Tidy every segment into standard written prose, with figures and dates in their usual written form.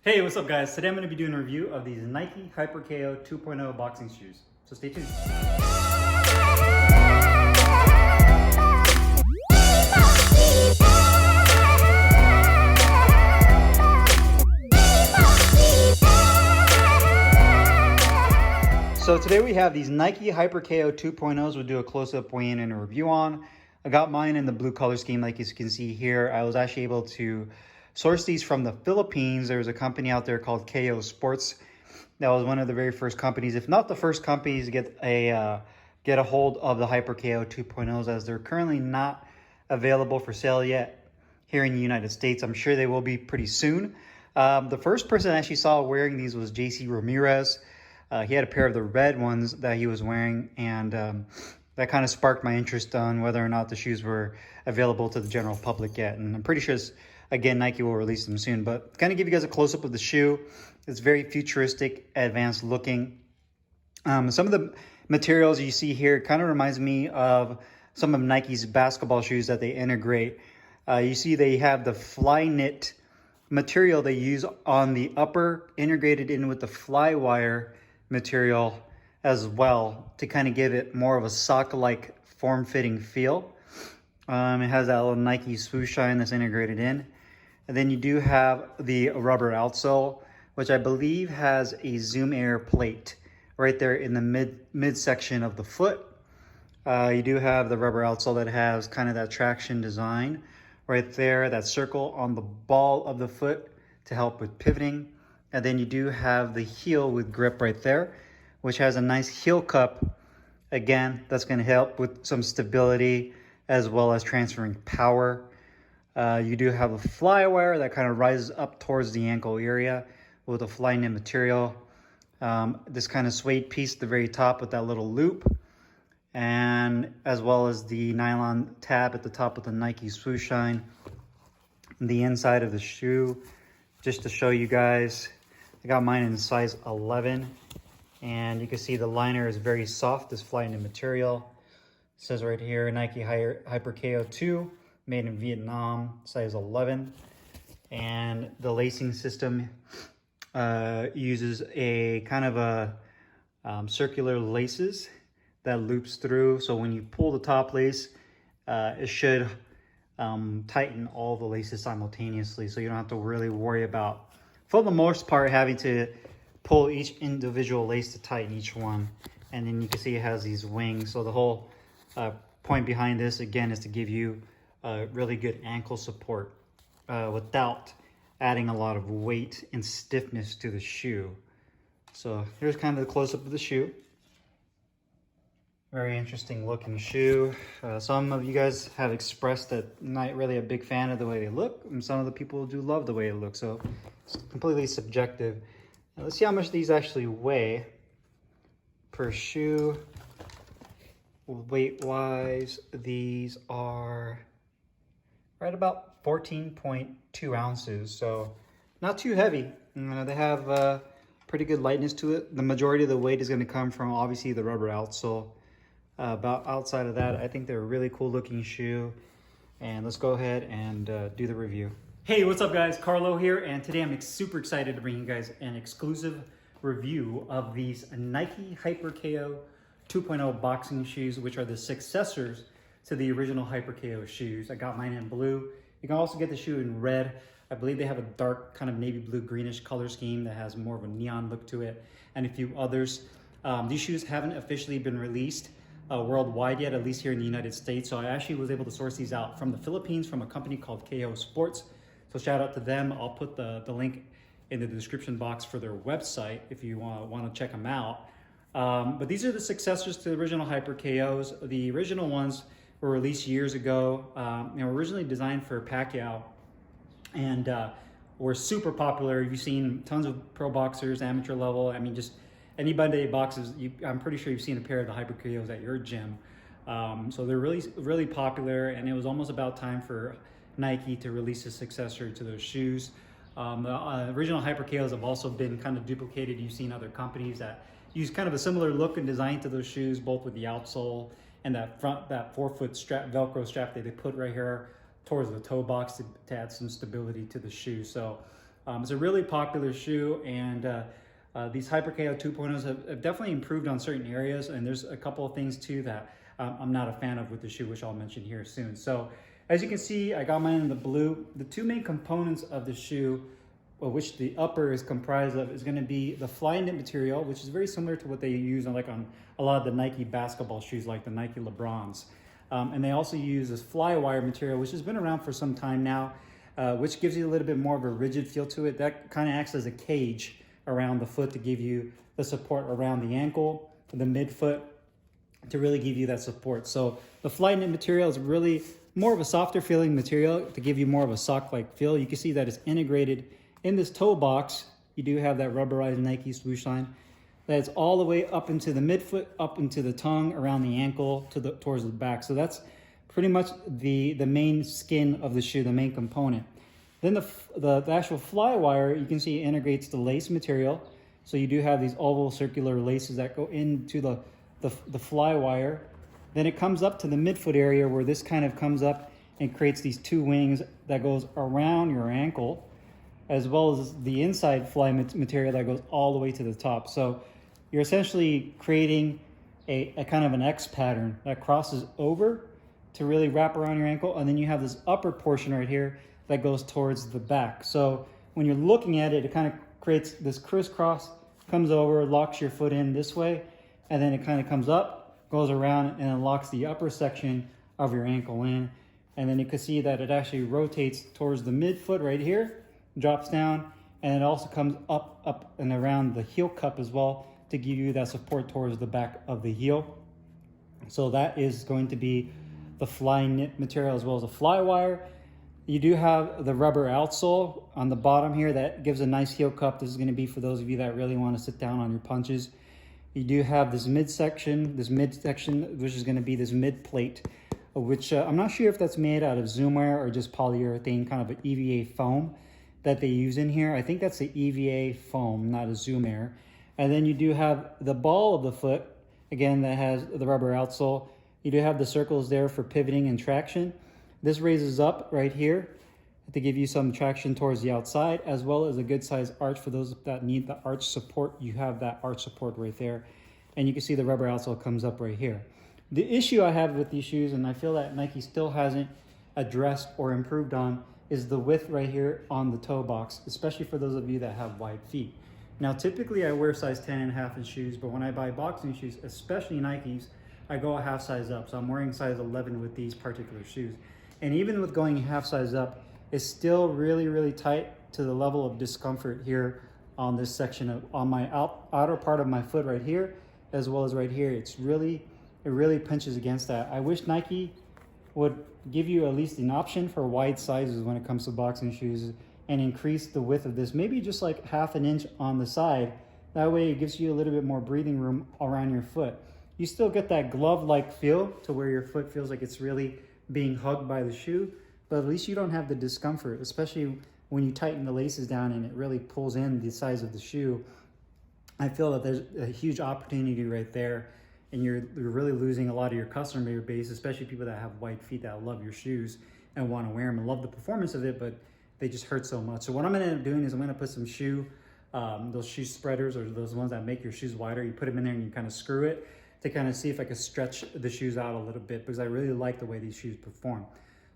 Hey, what's up guys? Today I'm going to be doing a review of these Nike Hyperko 2.0 boxing shoes. So stay tuned. So today we have these Nike Hyperko 2.0s. We'll do a close-up weigh-in and a review on. I got mine in the blue color scheme like you can see here. I was actually able to source these from the Philippines. There's a company out there called KO Sports. That was one of the very first companies, if not the first companies, to get a hold of the Hyperko 2.0s, as they're currently not available for sale yet here in the United States. I'm sure they will be pretty soon. The first person I actually saw wearing these was JC Ramirez. He had a pair of the red ones that he was wearing, and that kind of sparked my interest on whether or not the shoes were available to the general public yet. And I'm pretty sure, again, Nike will release them soon. But kind of give you guys a close-up of the shoe. It's very futuristic, advanced looking. Some of the materials you see here kind of reminds me of some of Nike's basketball shoes that they integrate. You see they have the fly knit material they use on the upper, integrated in with the fly wire material as well, to kind of give it more of a sock-like form-fitting feel. It has that little Nike swoosh shine that's integrated in. And then you do have the rubber outsole, which I believe has a Zoom Air plate right there in the midsection of the foot. You do have the rubber outsole that has kind of that traction design right there, that circle on the ball of the foot to help with pivoting. And then you do have the heel with grip right there, which has a nice heel cup. Again, that's going to help with some stability as well as transferring power. You do have a fly wire that kind of rises up towards the ankle area with a fly knit material. This kind of suede piece at the very top with that little loop, and as well as the nylon tab at the top with the Nike swoosh shine. The inside of the shoe, just to show you guys, I got mine in size 11, and you can see the liner is very soft, this fly knit material. It says right here, Nike Hyperko 2, made in Vietnam, size 11. And the lacing system uses a kind of a circular laces that loops through. So when you pull the top lace, it should tighten all the laces simultaneously. So you don't have to really worry about, for the most part, having to pull each individual lace to tighten each one. And then you can see it has these wings. So the whole point behind this, again, is to give you really good ankle support without adding a lot of weight and stiffness to the shoe. So here's kind of the close-up of the shoe. Very interesting looking shoe. Some of you guys have expressed that not really a big fan of the way they look, and some of the people do love the way it looks, so it's completely subjective. Now let's see how much these actually weigh per shoe. Weight-wise, these are right about 14.2 ounces, so not too heavy. They have pretty good lightness to it. The majority of the weight is going to come from obviously the rubber outsole. About outside of that, I think they're a really cool looking shoe. And let's go ahead and do the review. Hey, what's up guys? Carlo here, and today I'm super excited to bring you guys an exclusive review of these Nike Hyperko 2.0 boxing shoes, which are the successors to the original Hyperko shoes. I got mine in blue. You can also get the shoe in red. I believe they have a dark kind of navy blue greenish color scheme that has more of a neon look to it, and a few others. These shoes haven't officially been released worldwide yet, at least here in the United States. So I actually was able to source these out from the Philippines from a company called KO Sports. So shout out to them. I'll put the link in the description box for their website if you want to check them out. But these are the successors to the original Hyperkos. The original ones were released years ago. Originally designed for Pacquiao, and were super popular. You've seen tons of pro boxers, amateur level. I mean, just anybody that boxes, I'm pretty sure you've seen a pair of the Hyperkos at your gym. So they're really popular, and it was almost about time for Nike to release a successor to those shoes. The original Hyperkos have also been kind of duplicated. You've seen other companies that use kind of a similar look and design to those shoes, both with the outsole and that 4-foot strap, Velcro strap that they put right here towards the toe box to add some stability to the shoe. So It's a really popular shoe, and these Hyperko 2.0s have definitely improved on certain areas, and there's a couple of things too that I'm not a fan of with the shoe, which I'll mention here soon. So as you can see, I got mine in the blue. The two main components of the shoe, which the upper is comprised of, is going to be the fly knit material, which is very similar to what they use on a lot of the Nike basketball shoes, like the Nike LeBrons. And they also use this fly wire material, which has been around for some time now, which gives you a little bit more of a rigid feel to it. That kind of acts as a cage around the foot to give you the support around the ankle, the midfoot, to really give you that support. So the fly knit material is really more of a softer feeling material to give you more of a sock-like feel. You can see that it's integrated in this toe box. You do have that rubberized Nike swoosh line that's all the way up into the midfoot, up into the tongue, around the ankle, towards the back. So that's pretty much the main skin of the shoe, the main component. Then the actual fly wire, you can see, integrates the lace material. So you do have these oval circular laces that go into the fly wire. Then it comes up to the midfoot area, where this kind of comes up and creates these two wings that goes around your ankle, as well as the inside fly material that goes all the way to the top. So you're essentially creating a kind of an X pattern that crosses over to really wrap around your ankle. And then you have this upper portion right here that goes towards the back. So when you're looking at it, it kind of creates this crisscross, comes over, locks your foot in this way, and then it kind of comes up, goes around, and then locks the upper section of your ankle in. And then you can see that it actually rotates towards the midfoot right here, drops down, and it also comes up and around the heel cup as well to give you that support towards the back of the heel. So that is going to be the fly knit material, as well as the fly wire. You do have the rubber outsole on the bottom here that gives a nice heel cup. This is going to be for those of you that really want to sit down on your punches. You do have this midsection, which is going to be this mid plate, which I'm not sure if that's made out of Zoom wire or just polyurethane, kind of an EVA foam that they use in here. I think that's the EVA foam, not a Zoom Air. And then you do have the ball of the foot, again, that has the rubber outsole. You do have the circles there for pivoting and traction. This raises up right here to give you some traction towards the outside, as well as a good size arch for those that need the arch support. You have that arch support right there. And you can see the rubber outsole comes up right here. The issue I have with these shoes, and I feel that Nike still hasn't addressed or improved on, is the width right here on the toe box, especially for those of you that have wide feet. Now, typically I wear size 10.5 in shoes, but when I buy boxing shoes, especially Nikes, I go a half size up. So I'm wearing size 11 with these particular shoes. And even with going half size up, it's still really, really tight to the level of discomfort here on this section on my outer part of my foot right here, as well as right here. It really pinches against that. I wish Nike would give you at least an option for wide sizes when it comes to boxing shoes, and increase the width of this, maybe just like ½ an inch on the side. That way it gives you a little bit more breathing room around your foot. You still get that glove-like feel to where your foot feels like it's really being hugged by the shoe, but at least you don't have the discomfort, especially when you tighten the laces down and it really pulls in the size of the shoe. I feel that there's a huge opportunity right there, and you're really losing a lot of your customer base, especially people that have white feet that love your shoes and want to wear them and love the performance of it, but they just hurt so much. So what I'm going to end up doing is I'm going to put some those shoe spreaders, or those ones that make your shoes wider. You put them in there and you kind of screw it to kind of see if I can stretch the shoes out a little bit, because I really like the way these shoes perform.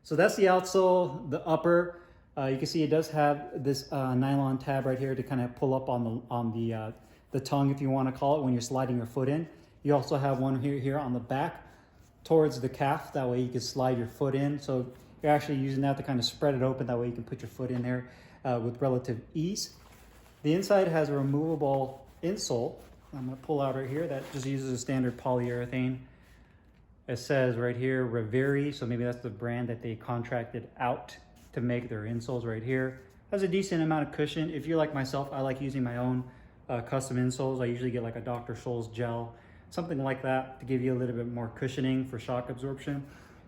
So that's the outsole. The upper, you can see it does have this nylon tab right here to kind of pull up on the tongue, if you want to call it, when you're sliding your foot in. You also have one here on the back towards the calf. That way you can slide your foot in. So you're actually using that to kind of spread it open. That way you can put your foot in there with relative ease. The inside has a removable insole. I'm going to pull out right here. That just uses a standard polyurethane. It says right here, Reveri. So maybe that's the brand that they contracted out to make their insoles right here. Has a decent amount of cushion. If you're like myself, I like using my own custom insoles. I usually get like a Dr. Scholl's gel, something like that, to give you a little bit more cushioning for shock absorption.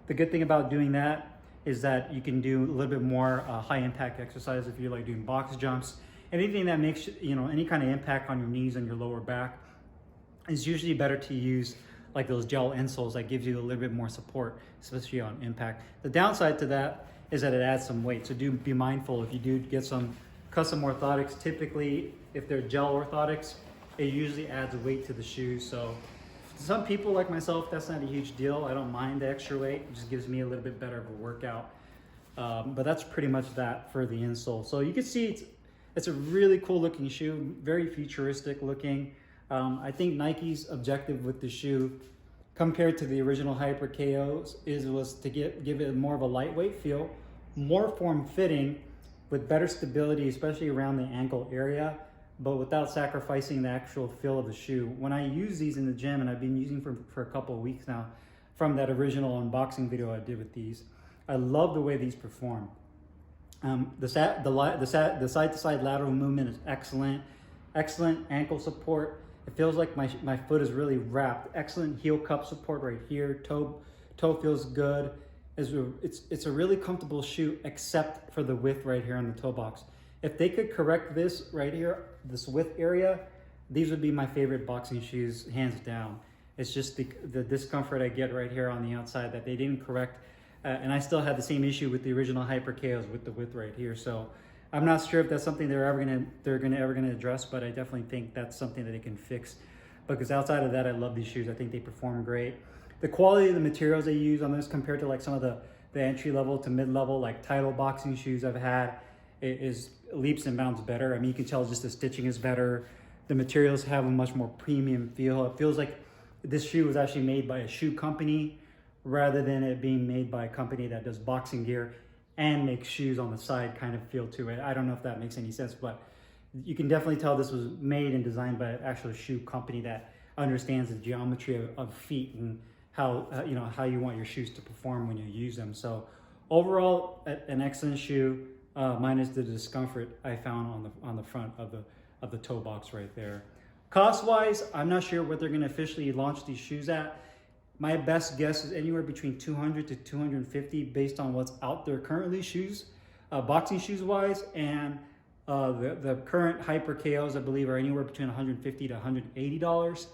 The good thing about doing that is that you can do a little bit more high impact exercise if you're like doing box jumps. Anything that makes, any kind of impact on your knees and your lower back is usually better to use like those gel insoles that gives you a little bit more support, especially on impact. The downside to that is that it adds some weight. So do be mindful if you do get some custom orthotics, typically if they're gel orthotics, it usually adds weight to the shoe. So some people like myself, that's not a huge deal. I don't mind the extra weight. It just gives me a little bit better of a workout. But that's pretty much that for the insole. So you can see it's a really cool looking shoe, very futuristic looking. I think Nike's objective with the shoe compared to the original Hyperkos was to give it more of a lightweight feel, more form fitting with better stability, especially around the ankle area, but without sacrificing the actual feel of the shoe. When I use these in the gym, and I've been using for a couple of weeks now from that original unboxing video I did with these, I love the way these perform. The side-to-side lateral movement is excellent. Excellent ankle support. It feels like my foot is really wrapped. Excellent heel cup support right here. Toe feels good. It's a really comfortable shoe except for the width right here on the toe box. If they could correct this right here, this width area, these would be my favorite boxing shoes, hands down. It's just the discomfort I get right here on the outside that they didn't correct. And I still had the same issue with the original Hyperkos with the width right here. So I'm not sure if that's something they're ever gonna address, but I definitely think that's something that they can fix. Because outside of that, I love these shoes. I think they perform great. The quality of the materials they use on this compared to like some of the entry level to mid level like title boxing shoes I've had is leaps and bounds better. I mean, you can tell just the stitching is better. The materials have a much more premium feel. It feels like this shoe was actually made by a shoe company rather than it being made by a company that does boxing gear and makes shoes on the side kind of feel to it. I don't know if that makes any sense, but you can definitely tell this was made and designed by an actual shoe company that understands the geometry of feet and how you want your shoes to perform when you use them. So overall, an excellent shoe, minus the discomfort I found on the front of the toe box right there. Cost-wise, I'm not sure what they're going to officially launch these shoes at. My best guess is anywhere between $200 to $250 based on what's out there currently boxing shoes wise, and the current Hyperkos I believe are anywhere between $150 to $180.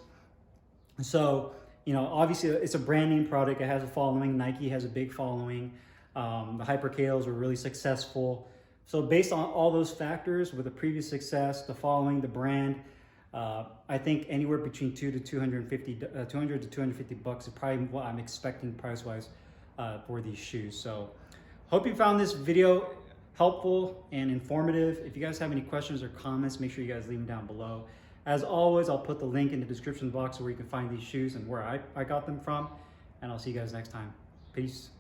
So obviously it's a brand name product. It has a following. Nike has a big following. The Hyperkos were really successful. So based on all those factors with the previous success, the following, the brand, I think anywhere between $200 to $250 is probably what I'm expecting price-wise for these shoes. So hope you found this video helpful and informative. If you guys have any questions or comments, make sure you guys leave them down below. As always, I'll put the link in the description box where you can find these shoes and where I got them from. And I'll see you guys next time. Peace.